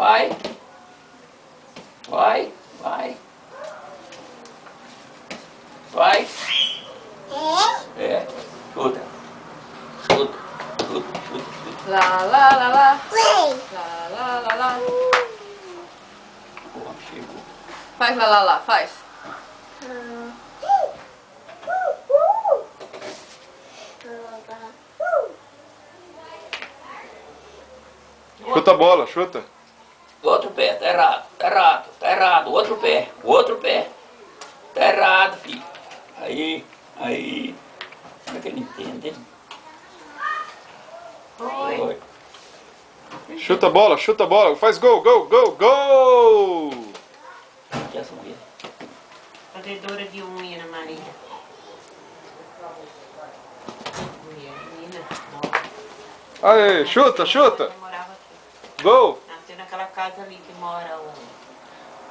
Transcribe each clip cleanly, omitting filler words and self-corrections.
Vai. Vai, vai. Vai. É. Chuta. Chuta, chuta, chuta, chuta. Lá, lá, lá, lá. Lá, lá, lá, lá. Boa, chegou. Faz lá, lá, lá, faz. Chuta a bola, chuta. Outro pé, tá errado, tá errado, tá errado. Outro pé, outro pé. Tá errado, filho. Aí, aí. Como é que ele entende? Oi. Chuta a bola. Faz gol, gol, gol, gol! Que essa mulher? Fazedora de unha na Maria. Mulher, menina, nova. Aê, chuta, chuta! Eu morava aqui. Gol! Nasceu naquela casa ali que mora o...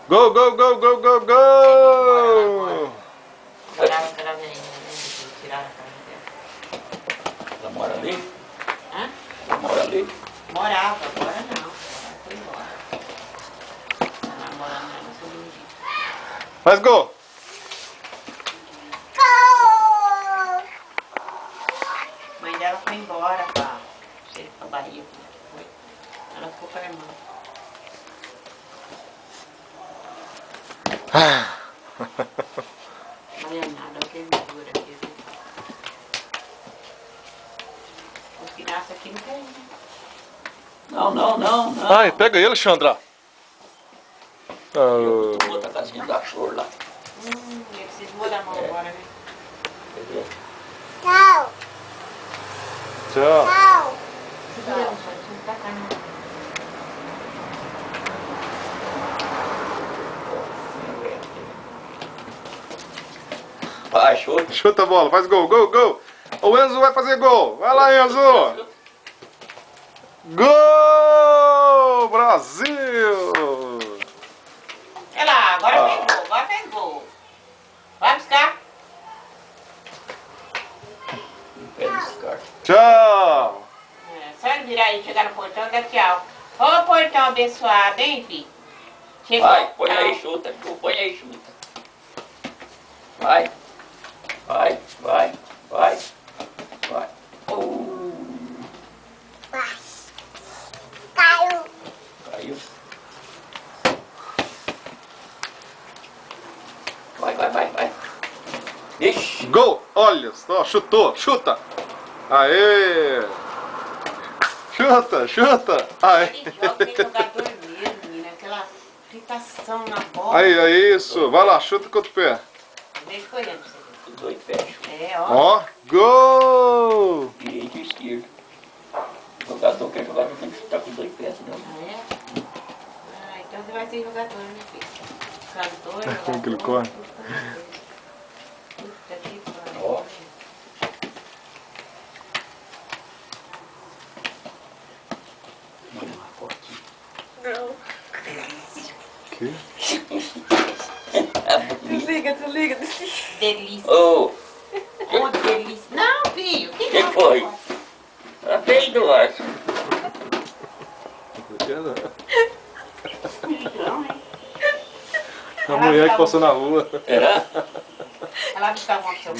Gol, gol, gol, gol, gol, gol! Morava aquela menina, né? Que tiraram a casa dela. Ela mora ali? Hã? Ela mora ali? Morava, agora não. Agora foi embora. Tá namorando lá no Sul. Faz gol! A mãe dela foi embora pra Bahia. Foi. Ela ficou com a irmã. Não é nada, que dura aqui. Os que nascem aqui não querem, né? Não, não, não, não. Ai, pega aí, Alexandra. Eu tô outra casinha da flor lá. Eu preciso mudar a mão agora, né? Entendeu? Tchau. Segura, só não tá cá, não. Vai, chuta. Chuta a bola, faz gol, gol, gol! O Enzo vai fazer gol! Vai lá, Enzo! Gol! Brasil! Olha lá, agora fez gol. Vai buscar. Pé desse cara. Tchau! É, só ele virar aí, chegar no portão e dar tchau. Ô, portão abençoado, hein, filho? Chegou. Vai, põe Tchau. aí, chuta. Põe aí, chuta. Vai. Vai, vai, vai. Vai. Caiu. Vai, vai, vai, vai. Ixi. Gol! Olha só, chutou, chuta! Aê! Chuta, chuta! Aê! Ele joga, tem jogador mesmo, menina. Aquela fritação na bola. Aí, aí, isso! Vai lá, chuta com o outro pé! Deixa eu olhar pra você ver. Os dois pés. É, ó. Ó! Gol! Direito e esquerdo. O jogador quer jogar, tem que chutar com os dois pés, não. Ah, é? Ah, então você vai ser jogador, né, filho? Cantor, jogador. Como que ele corre? Puta que pariu. Ó. Olha uma corte. Que? Desliga, desliga, desliga. Delícia. Ô, Ô, delícia. Não, filho. que foi? Ela fez duas. Não, hein? A mulher que passou na rua. Será? Ela buscar uma opção.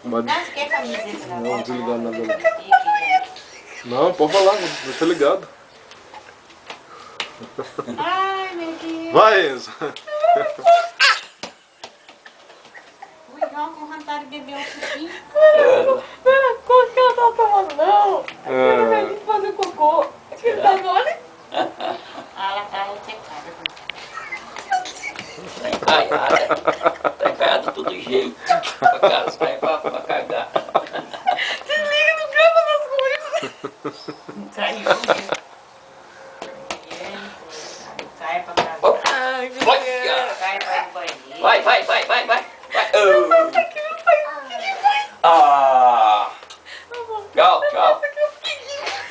Não, você quer camiseta da Não, desligando nada. Fique, Não, pode falar, deixa ligado. ai, meu Deus. Vai, Enzo! O João com vontade de beber um suquinho. Pera, como que ela tá tomando? Não. É. Ela vai fazer cocô. Acho que ele tá mole. Ah, ela tá secada. Tá encaiada. Tá encaiada de todo jeito. Pra casar e pra cagar. Desliga, não grava essas coisas. Saiu, né? Sai pra casa. Ó, Ai, meu vai, Deus. Sai pra ir no banheiro. vai, vai, vai, vai, vai. Vai. Nossa, que meu pai. Ah. Tchau, tchau.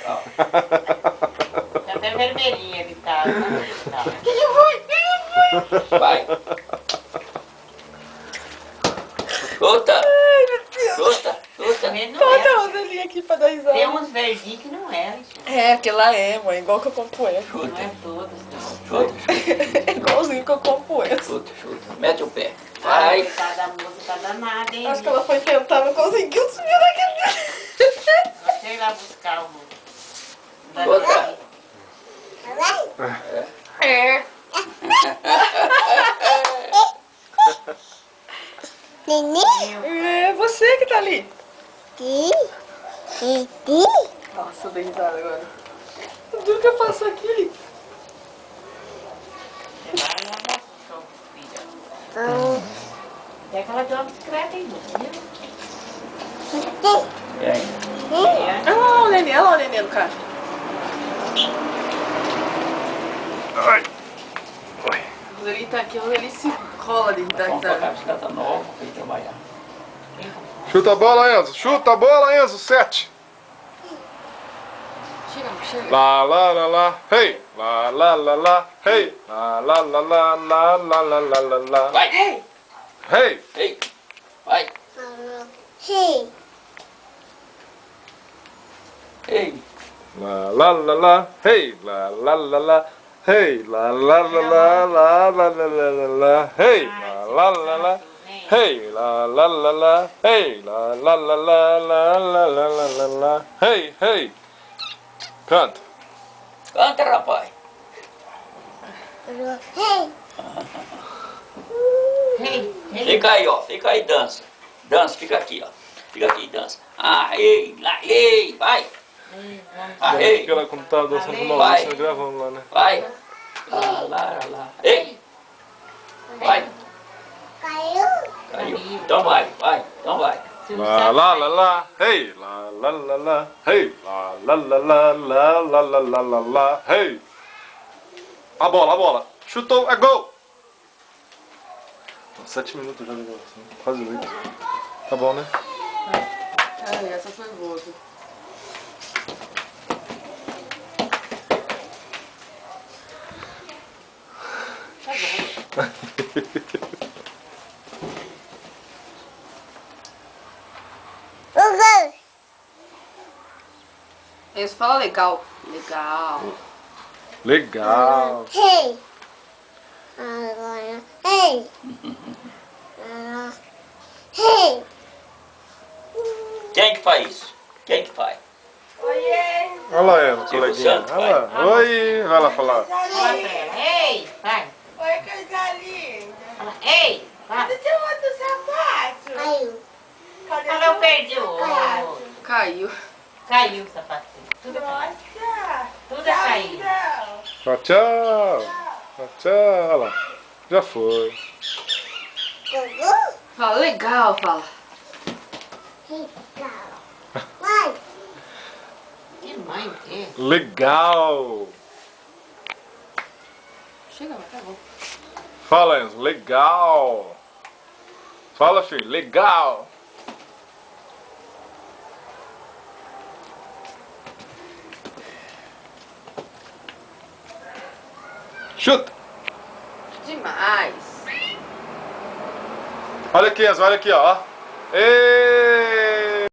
Tchau. Tá até vermelhinha de casa. Vai. Chuta. Ai, meu Deus. Chuta, chuta. Não Bota a é. Rosalinha aqui pra dar risada. Tem uns verdinhos que não é, gente. É, porque Ela é, mãe, igual que eu compro ela. Chuta. Não é todos, não. Chuta, chuta. Igualzinho que eu compro ela. Chuta, chuta. Mete o pé. Ai, Vai. coitada da moça, tá danada, hein? Acho que ela foi tentar, não conseguiu subir naquele. Deixa eu ir lá buscar o... Outra. É. É você que tá ali. Nossa, eu dei risada agora. Tudo que eu faço aqui. Você vai lá mostrar, filha. Até que ela deu uma bicicleta, hein, moça, viu? E aí? Ah, o neném, olha lá o neném no carro. Ai. Oi. Quando ele tá aqui, ele se rola de dar Vamos tocar a risada. bicicleta nova pra ir trabalhar. Chuta a bola, Enzo. Chuta a bola, Enzo. 7. Chega, chega. Lá, lá, lá, lá. Hey. Lá, lá, lá, lá. Hey. Lá, lá, lá, lá, lá, lá, lá, lá, lá, lá. Vai. Hey. Ei. Vai. Ei. Lá, lá, lá, lá. Hey. Lá, lá, lá, lá. Hey. Lá, lá, lá, lá, lá, lá, lá, lá, lá, lá. Hey. Lá, lá, lá, lá. Hey, la la la la, hey, la la la la la la la la la la, hey, hey. Canta. Canta, rapaz. Ei, ei. Fica aí, ó. Fica aí, dança. Dança, fica aqui, ó. Fica aqui, dança. Ah, ei, lá, ei, vai. Ah, ei, Aquela quando tava dançando com o Vai. Maurício, nós gravamos lá, né? vai. Lá, lá, lá. Ei, vai. Caiu. Então vai, vai. Então vai. La la la la, hey, la la la la, hey, la la la la la la la la la la, hey. A bola. Chutou, é gol. 7 minutos já de gravação, quase 8. Tá bom, né? Ai, essa foi boa. Isso, fala legal. Legal. Legal. Hey. Agora. Hey. Hey. Quem que faz isso? Quem que faz? Olha lá ela, coleguinha. Santo, Olha lá. Oi, vai lá falar. Fala pra ela. Ei, vai. Oi, coisa linda. Fala, ei, vai. Cadê seu outro sapato? Caiu. Fala, eu perdi o outro. Caiu. Caiu o sapatinho. Tudo caiu. Nossa. Tudo é caído. Tchau, tchau. Tchau, tchau. Olha lá. Já foi. Gugu. Fala legal, fala. Legal. Vai. Que mãe que é? Legal. Chega, mas tá bom. Fala, Enzo. Legal. Fala, filho. Legal. Chuta. Demais. Olha aqui, Enzo. Olha aqui, ó. Ei.